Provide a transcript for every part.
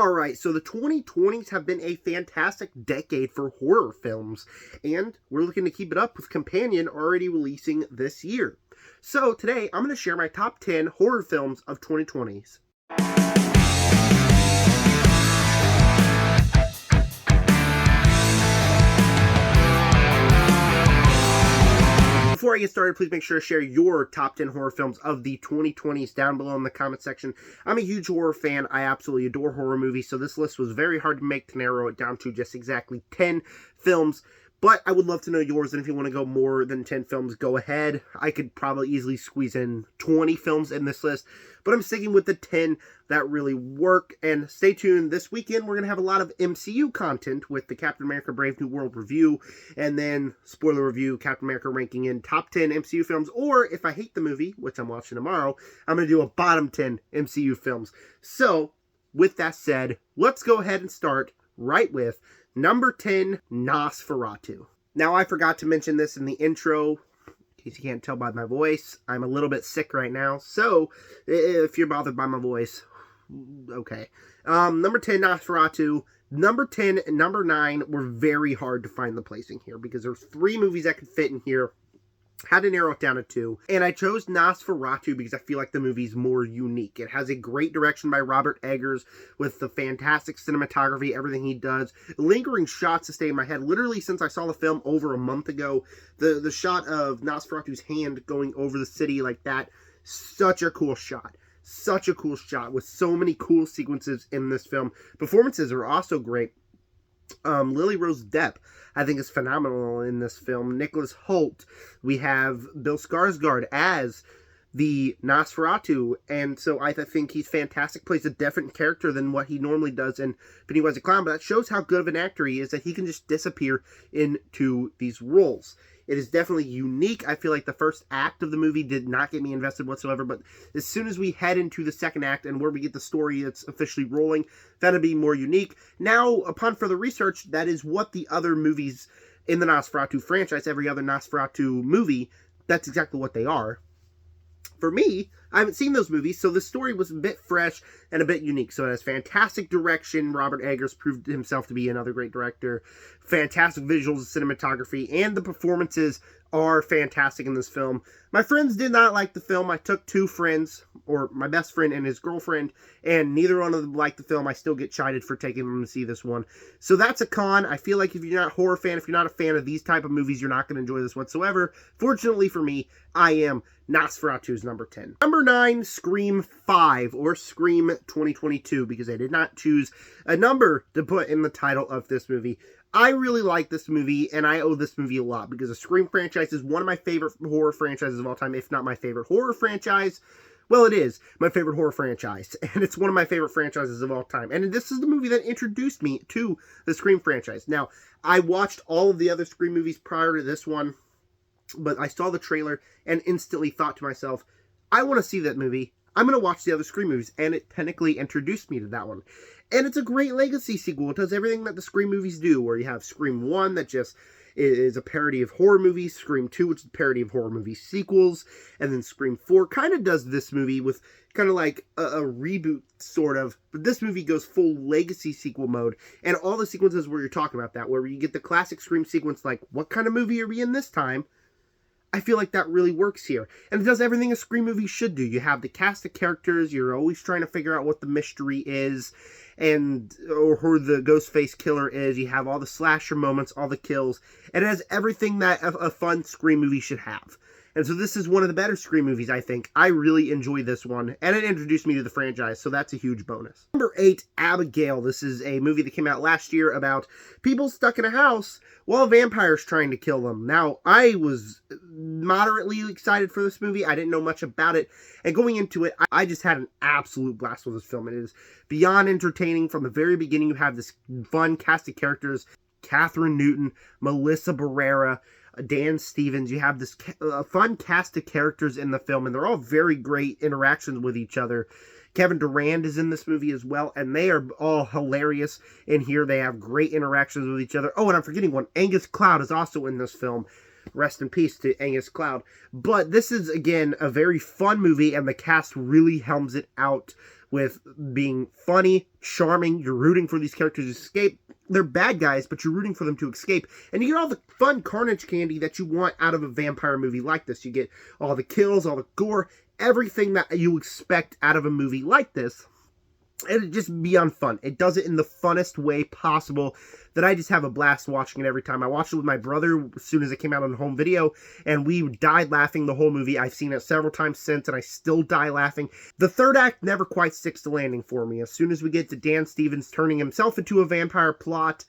Alright, so the 2020s have been a fantastic decade for horror films, and we're looking to keep it up with Companion already releasing this year. So today, I'm going to share my top 10 horror films of 2020s. Before I get started, please make sure to share your top 10 horror films of the 2020s down below in the comment section. I'm a huge horror fan. I absolutely adore horror movies, so this list was very hard to make to narrow it down to just exactly 10 films. But I would love to know yours, and if you want to go more than 10 films, go ahead. I could probably easily squeeze in 20 films in this list, but I'm sticking with the 10 that really work. And stay tuned. This weekend, we're going to have a lot of MCU content with the Captain America Brave New World review, and then, spoiler review, Captain America ranking in top 10 MCU films, or if I hate the movie, which I'm watching tomorrow, I'm going to do a bottom 10 MCU films. So, with that said, let's go ahead and start right with number 10, Nosferatu. Now, I forgot to mention this in the intro, in case you can't tell by my voice. I'm a little bit sick right now, so if you're bothered by my voice, okay. Number 10, Nosferatu. Number 10 and number 9 were very hard to find the placing here, because there's 3 movies that could fit in here. Had to narrow it down to 2, and I chose Nosferatu because I feel like the movie's more unique. It has a great direction by Robert Eggers with the fantastic cinematography, everything he does. Lingering shots to stay in my head, literally since I saw the film over a month ago. The shot of Nosferatu's hand going over the city like that, such a cool shot. Such a cool shot with so many cool sequences in this film. Performances are also great. Lily Rose Depp, I think, is phenomenal in this film. Nicholas Hoult. We have Bill Skarsgård as the Nosferatu, and so I think he's fantastic. Plays a different character than what he normally does in Pennywise the Clown, but that shows how good of an actor he is, that he can just disappear into these roles. It is definitely unique. I feel like the first act of the movie did not get me invested whatsoever, but as soon as we head into the second act and where we get the story that's officially rolling, that'll be more unique. Now, upon further research, that is what the other movies in the Nosferatu franchise, every other Nosferatu movie, that's exactly what they are. For me, I haven't seen those movies, so the story was a bit fresh and a bit unique. So it has fantastic direction. Robert Eggers proved himself to be another great director. Fantastic visuals, cinematography, and the performances are fantastic in this film. My friends did not like the film. I took 2 friends, or my best friend and his girlfriend, and neither one of them liked the film. I still get chided for taking them to see this one. So that's a con. I feel like if you're not a horror fan, if you're not a fan of these type of movies, you're not going to enjoy this whatsoever. Fortunately for me, I am. Nosferatu's number 10. Number 9, Scream 5, or Scream 2022, because I did not choose a number to put in the title of this movie. I really like this movie, and I owe this movie a lot, because the Scream franchise is one of my favorite horror franchises of all time, if not my favorite horror franchise. Well, it is my favorite horror franchise, and it's one of my favorite franchises of all time. And this is the movie that introduced me to the Scream franchise. Now, I watched all of the other Scream movies prior to this one, but I saw the trailer and instantly thought to myself, I want to see that movie. I'm going to watch the other Scream movies, and it technically introduced me to that one. And it's a great legacy sequel. It does everything that the Scream movies do, where you have Scream 1 that just is a parody of horror movies, Scream 2, which is a parody of horror movie sequels, and then Scream 4 kind of does this movie with kind of like a reboot, sort of, but this movie goes full legacy sequel mode, and all the sequences where you're talking about that, where you get the classic Scream sequence, like, what kind of movie are we in this time? I feel like that really works here. And it does everything a Scream movie should do. You have the cast of characters, you're always trying to figure out what the mystery is, or who the Ghostface killer is. You have all the slasher moments, all the kills. And it has everything that a fun Scream movie should have. And so this is one of the better Scream movies, I think. I really enjoy this one, and it introduced me to the franchise, so that's a huge bonus. Number 8, Abigail. This is a movie that came out last year about people stuck in a house while vampires trying to kill them. Now, I was moderately excited for this movie. I didn't know much about it, and going into it, I just had an absolute blast with this film. It is beyond entertaining. From the very beginning, you have this fun cast of characters: Catherine Newton, Melissa Barrera, Dan Stevens. You have this fun cast of characters in the film, and they're all very great interactions with each other. Kevin Durand is in this movie as well, and they are all hilarious in here. They have great interactions with each other. Oh, and I'm forgetting one. Angus Cloud is also in this film. Rest in peace to Angus Cloud. But this is, again, a very fun movie, and the cast really helms it out with being funny, charming. You're rooting for these characters to escape. They're bad guys, but you're rooting for them to escape. And you get all the fun carnage candy that you want out of a vampire movie like this. You get all the kills, all the gore, everything that you expect out of a movie like this. And it just beyond fun. It does it in the funnest way possible that I just have a blast watching it every time. I watched it with my brother as soon as it came out on home video, and we died laughing the whole movie. I've seen it several times since, and I still die laughing. The third act never quite sticks the landing for me. As soon as we get to Dan Stevens turning himself into a vampire plot,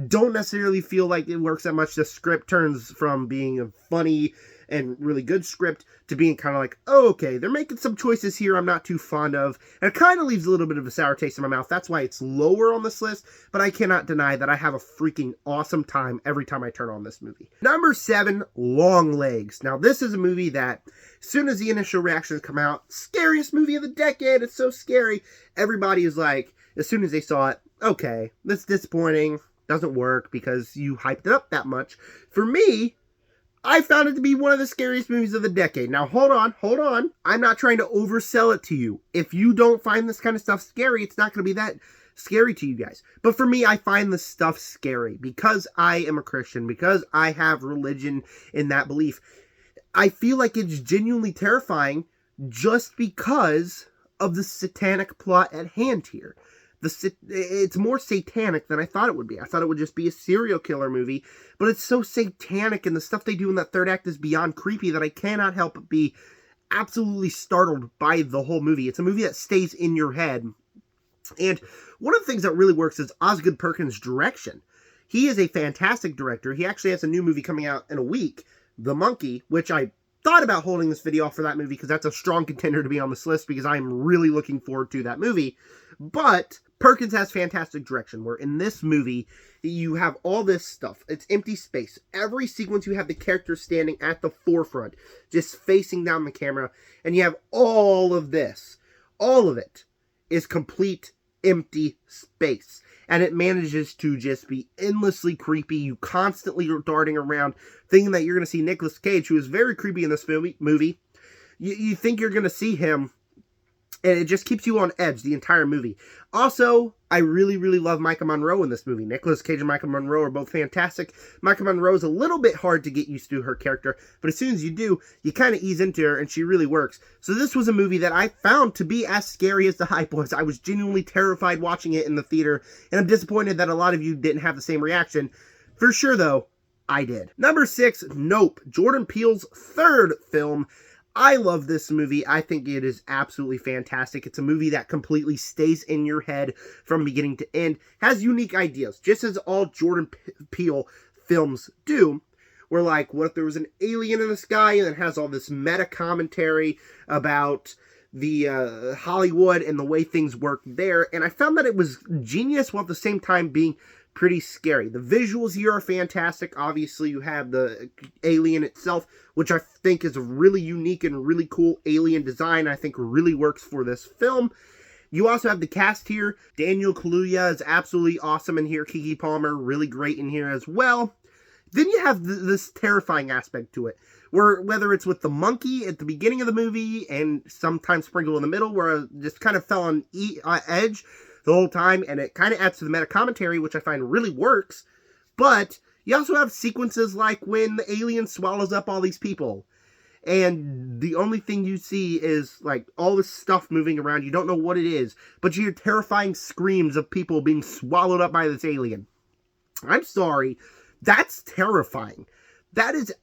don't necessarily feel like it works that much. The script turns from being a funny and really good script to being kind of like, oh, okay, they're making some choices here I'm not too fond of, and it kind of leaves a little bit of a sour taste in my mouth. That's why it's lower on this list, but I cannot deny that I have a freaking awesome time every time I turn on this movie. Number 7, Longlegs. Now, this is a movie that, as soon as the initial reactions come out, scariest movie of the decade, it's so scary. Everybody is like, as soon as they saw it, okay, that's disappointing, doesn't work because you hyped it up that much. For me, I found it to be one of the scariest movies of the decade. Now, hold on. I'm not trying to oversell it to you. If you don't find this kind of stuff scary, it's not going to be that scary to you guys. But for me, I find this stuff scary because I am a Christian, because I have religion in that belief. I feel like it's genuinely terrifying just because of the satanic plot at hand here. It's more satanic than I thought it would be. I thought it would just be a serial killer movie, but it's so satanic, and the stuff they do in that third act is beyond creepy that I cannot help but be absolutely startled by the whole movie. It's a movie that stays in your head, and one of the things that really works is Osgood Perkins' direction. He is a fantastic director. He actually has a new movie coming out in a week, The Monkey, which I thought about holding this video off for that movie because that's a strong contender to be on this list because I'm really looking forward to that movie. But Perkins has fantastic direction, where in this movie, you have all this stuff. It's empty space. Every sequence, you have the characters standing at the forefront, just facing down the camera, and you have all of this. All of it is complete empty space. And it manages to just be endlessly creepy. You constantly are darting around, thinking that you're going to see Nicolas Cage, who is very creepy in this movie. You think you're going to see him, and it just keeps you on edge the entire movie. Also, I really, really love Maika Monroe in this movie. Nicolas Cage and Maika Monroe are both fantastic. Maika Monroe is a little bit hard to get used to her character, but as soon as you do, you kind of ease into her, and she really works. So this was a movie that I found to be as scary as the hype was. I was genuinely terrified watching it in the theater, and I'm disappointed that a lot of you didn't have the same reaction. For sure, though, I did. Number 6, Nope, Jordan Peele's third film. I love this movie. I think it is absolutely fantastic. It's a movie that completely stays in your head from beginning to end. Has unique ideas, just as all Jordan Peele films do. Where, like, what if there was an alien in the sky, and it has all this meta commentary about the Hollywood and the way things work there. And I found that it was genius while at the same time being pretty scary. The visuals here are fantastic. Obviously, you have the alien itself, which I think is a really unique and really cool alien design. I think really works for this film. You also have the cast here. Daniel Kaluuya is absolutely awesome in here. Keke Palmer, really great in here as well. Then you have this terrifying aspect to it, where whether it's with the monkey at the beginning of the movie and sometimes sprinkled in the middle, where I just kind of fell on edge the whole time, and it kind of adds to the meta commentary, which I find really works. But you also have sequences like when the alien swallows up all these people, and the only thing you see is like all this stuff moving around. You don't know what it is, but you hear terrifying screams of people being swallowed up by this alien. I'm sorry, that's terrifying. That is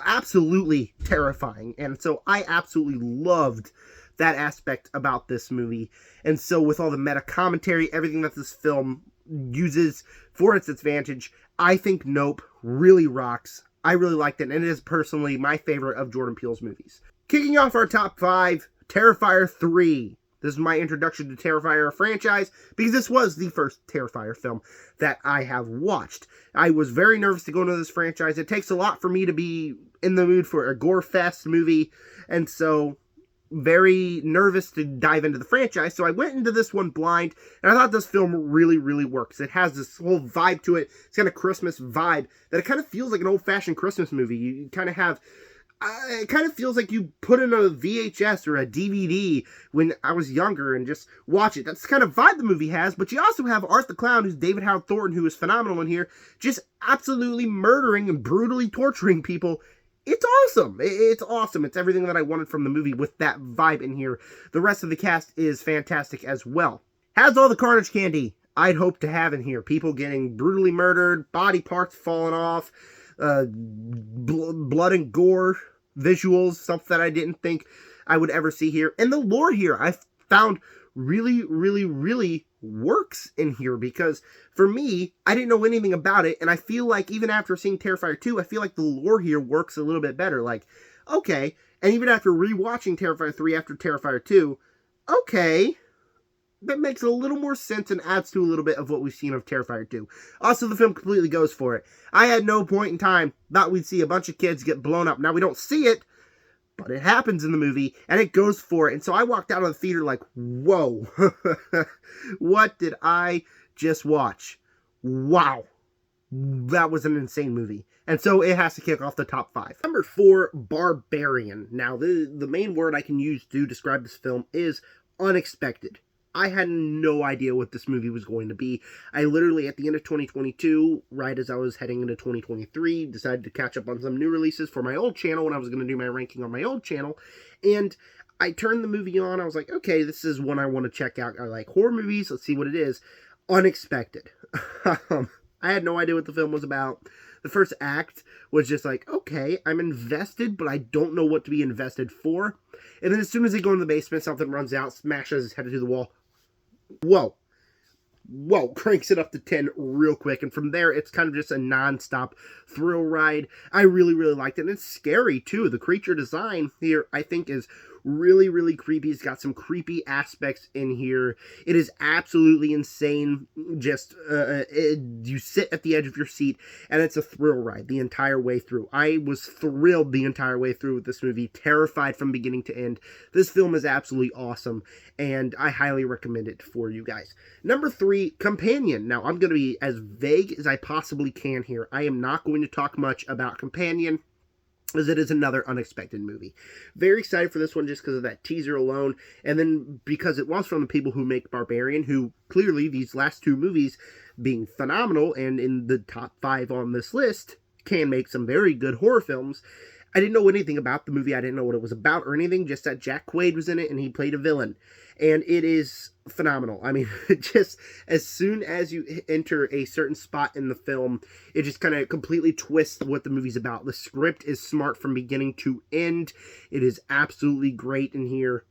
absolutely terrifying, and so I absolutely loved that aspect about this movie. And so with all the meta commentary, everything that this film uses for its advantage, I think Nope really rocks. I really liked it, and it is personally my favorite of Jordan Peele's movies. Kicking off our top 5, Terrifier 3. This is my introduction to Terrifier franchise, because this was the first Terrifier film that I have watched. I was very nervous to go into this franchise. It takes a lot for me to be in the mood for a gore fest movie, and so very nervous to dive into the franchise, so I went into this one blind, and I thought this film really, really works. It has this whole vibe to it. It's kind of Christmas vibe, that it kind of feels like an old-fashioned Christmas movie. You kind of have it kind of feels like you put in a VHS or a DVD when I was younger and just watch it. That's the kind of vibe the movie has, but you also have Art the Clown, who's David Howard Thornton, who is phenomenal in here, just absolutely murdering and brutally torturing people. It's awesome. It's awesome. It's everything that I wanted from the movie with that vibe in here. The rest of the cast is fantastic as well. Has all the carnage candy I'd hope to have in here. People getting brutally murdered, body parts falling off, blood and gore visuals, something that I didn't think I would ever see here. And the lore here I found really, really, really works in here, because for me, I didn't know anything about it, and I feel like even after seeing Terrifier 2, I feel like the lore here works a little bit better. Like, okay, and even after rewatching Terrifier 3 after Terrifier 2, okay, that makes a little more sense and adds to a little bit of what we've seen of Terrifier 2. Also, the film completely goes for it. I had no point in time thought we'd see a bunch of kids get blown up. Now, we don't see it, but it happens in the movie, and it goes for it. And so I walked out of the theater like, whoa, what did I just watch? Wow. That was an insane movie. And so it has to kick off the top 5. Number 4, Barbarian. Now, the main word I can use to describe this film is unexpected. I had no idea what this movie was going to be. I literally, at the end of 2022, right as I was heading into 2023, decided to catch up on some new releases for my old channel when I was going to do my ranking on my old channel. And I turned the movie on. I was like, okay, this is one I want to check out. I like horror movies. Let's see what it is. Unexpected. I had no idea what the film was about. The first act was just like, okay, I'm invested, but I don't know what to be invested for. And then as soon as they go in the basement, something runs out, smashes his head into the wall. Whoa, cranks it up to 10 real quick. And from there, it's kind of just a non-stop thrill ride. I really, really liked it. And it's scary, too. The creature design here, I think, is really, really creepy. It's got some creepy aspects in here. It is absolutely insane. Just, you sit at the edge of your seat, and it's a thrill ride the entire way through. I was thrilled the entire way through with this movie, terrified from beginning to end. This film is absolutely awesome, and I highly recommend it for you guys. Number 3, Companion. Now, I'm going to be as vague as I possibly can here. I am not going to talk much about Companion, as it is another unexpected movie. Very excited for this one just because of that teaser alone, and then because it was from the people who make Barbarian, who clearly, these last 2 movies being phenomenal and in the top 5 on this list, can make some very good horror films. I didn't know anything about the movie. I didn't know what it was about or anything, just that Jack Quaid was in it and he played a villain. And it is phenomenal. I mean, just as soon as you enter a certain spot in the film, it just kind of completely twists what the movie's about. The script is smart from beginning to end. It is absolutely great in here.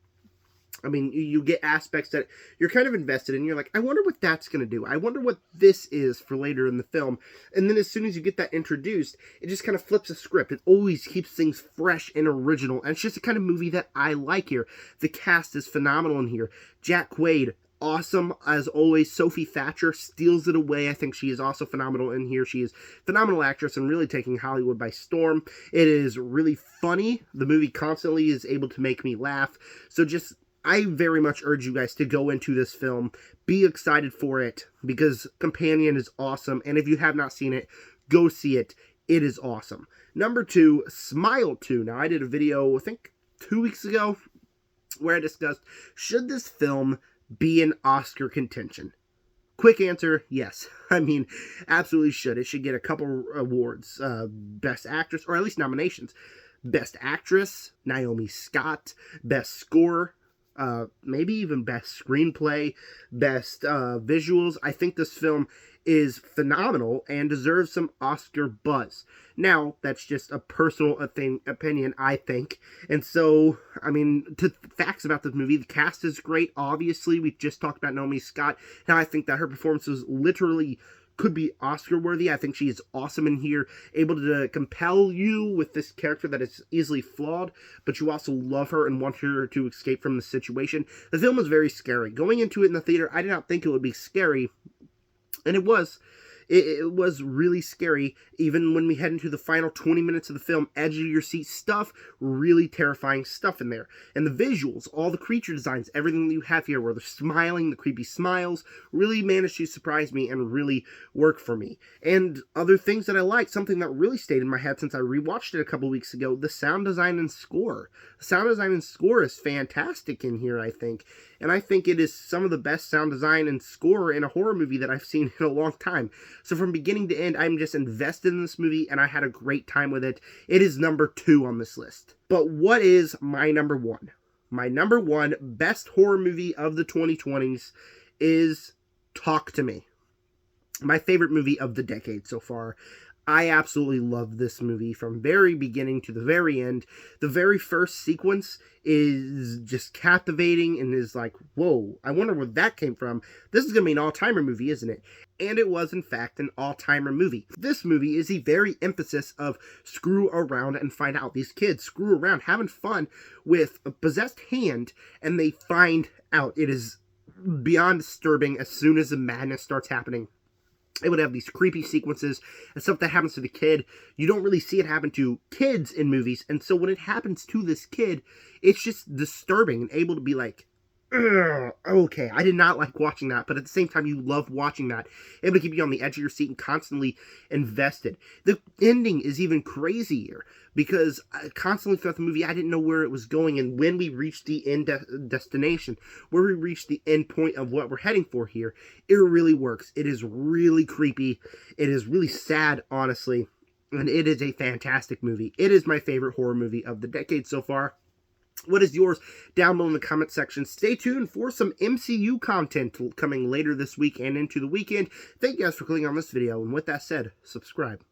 I mean, you get aspects that you're kind of invested in. You're like, I wonder what that's going to do. I wonder what this is for later in the film. And then as soon as you get that introduced, it just kind of flips the script. It always keeps things fresh and original. And it's just the kind of movie that I like here. The cast is phenomenal in here. Jack Quaid, awesome as always. Sophie Thatcher steals it away. I think she is also phenomenal in here. She is a phenomenal actress and really taking Hollywood by storm. It is really funny. The movie constantly is able to make me laugh. So just, I very much urge you guys to go into this film. Be excited for it, because Companion is awesome. And if you have not seen it, go see it. It is awesome. Number 2, Smile 2. Now, I did a video, I think 2 weeks ago, where I discussed, should this film be an Oscar contention? Quick answer, yes. I mean, absolutely should. It should get a couple awards. Best Actress, or at least nominations. Best Actress, Naomi Scott. Best Score, maybe even Best Screenplay. Best Visuals. I think this film is phenomenal and deserves some Oscar buzz. Now, that's just a personal opinion, I think. And so, I mean, facts about this movie, the cast is great. Obviously, we just talked about Naomi Scott. Now, I think that her performance was literally could be Oscar-worthy. I think she is awesome in here, able to compel you with this character that is easily flawed, but you also love her and want her to escape from the situation. The film was very scary. Going into it in the theater, I did not think it would be scary, and it was. It was really scary, even when we head into the final 20 minutes of the film. Edge of your seat stuff, really terrifying stuff in there. And the visuals, all the creature designs, everything that you have here, where they're smiling, the creepy smiles, really managed to surprise me and really work for me. And other things that I like, something that really stayed in my head since I rewatched it a couple weeks ago, the sound design and score. The sound design and score is fantastic in here, I think. And I think it is some of the best sound design and score in a horror movie that I've seen in a long time. So from beginning to end, I'm just invested in this movie, and I had a great time with it. It is number 2 on this list. But what is my number 1? My number 1 best horror movie of the 2020s is Talk to Me. My favorite movie of the decade so far. I absolutely love this movie from very beginning to the very end. The very first sequence is just captivating and is like, whoa, I wonder where that came from. This is going to be an all-timer movie, isn't it? And it was, in fact, an all-timer movie. This movie is the very emphasis of screw around and find out. These kids screw around, having fun with a possessed hand, and they find out. It is beyond disturbing as soon as the madness starts happening. It would have these creepy sequences and stuff that happens to the kid. You don't really see it happen to kids in movies. And so when it happens to this kid, it's just disturbing and able to be like, okay, I did not like watching that, but at the same time, you love watching that. Able to keep you on the edge of your seat and constantly invested. The ending is even crazier because constantly throughout the movie, I didn't know where it was going, and when we reached the end destination, where we reached the end point of what we're heading for here, it really works. It is really creepy. It is really sad, honestly, and it is a fantastic movie. It is my favorite horror movie of the decade so far. What is yours? Down below in the comment section. Stay tuned for some MCU content coming later this week and into the weekend. Thank you guys for clicking on this video. And with that said, subscribe.